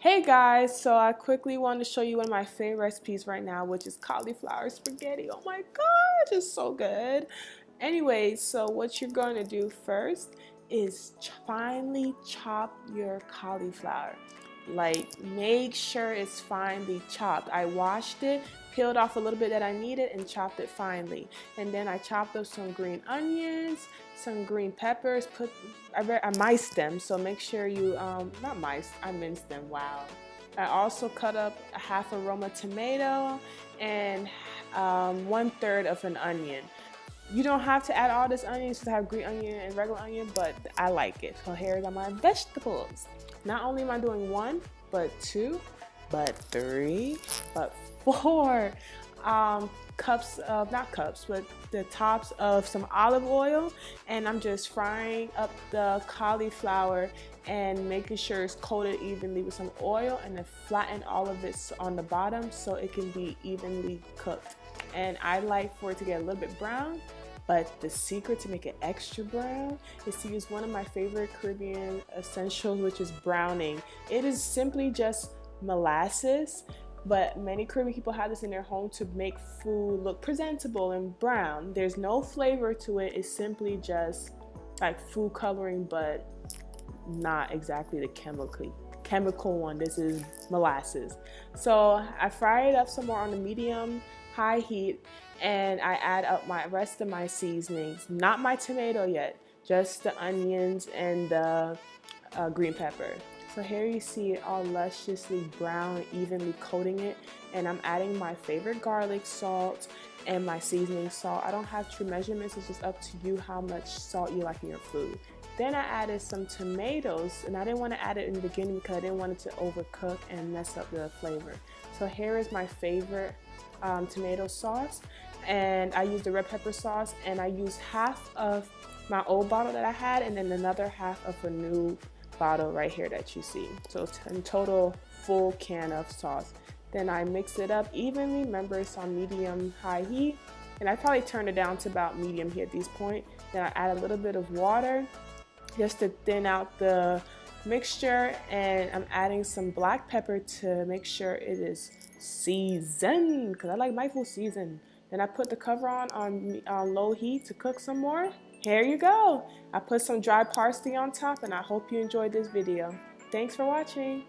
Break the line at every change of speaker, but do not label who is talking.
Hey guys, so I quickly want to show you one of my favorite recipes right now, which is cauliflower spaghetti. Oh my gosh, it's so good. Anyway, so what you're going to do first is finely chop your cauliflower. Like, make sure it's finely chopped. I washed it, peeled off a little bit that I needed, and chopped it finely. And then I chopped up some green onions, some green peppers. I miced them, so make sure you not miced, I minced them. Wow. I also cut up a half a Roma tomato and 1/3 of an onion. You don't have to add all this onions to have green onion and regular onion, but I like it. So here are my vegetables. Not only am I doing 1, but 2, but 3, but 4 cups of, not cups, but the tops of some olive oil. And I'm just frying up the cauliflower and making sure it's coated evenly with some oil, and then flatten all of it on the bottom so it can be evenly cooked. And I like for it to get a little bit brown, but the secret to make it extra brown is to use one of my favorite Caribbean essentials, which is browning. It is simply just molasses, but many Caribbean people have this in their home to make food look presentable and brown. There's no flavor to it. It's simply just like food coloring, but not exactly the chemical one. This is molasses. So I fry it up some more on the medium high heat, and I add up my rest of my seasonings. Not my tomato yet, just the onions and the green pepper. So here you see it all lusciously brown, evenly coating it, and I'm adding my favorite garlic salt and my seasoning salt. I don't have true measurements, it's just up to you how much salt you like in your food. Then I added some tomatoes, and I didn't want to add it in the beginning because I didn't want it to overcook and mess up the flavor. So here is my favorite tomato sauce, and I used the red pepper sauce, and I used half of my old bottle that I had and then another half of a new bottle right here that you see. So in total, full can of sauce. Then I mix it up evenly. Remember, it's on medium high heat, and I probably turn it down to about medium heat at this point. Then I add a little bit of water just to thin out the mixture, and I'm adding some black pepper to make sure it is seasoned, because I like my food seasoned. Then I put the cover on low heat to cook some more. Here you go. I put some dry parsley on top, and I hope you enjoyed this video. Thanks for watching.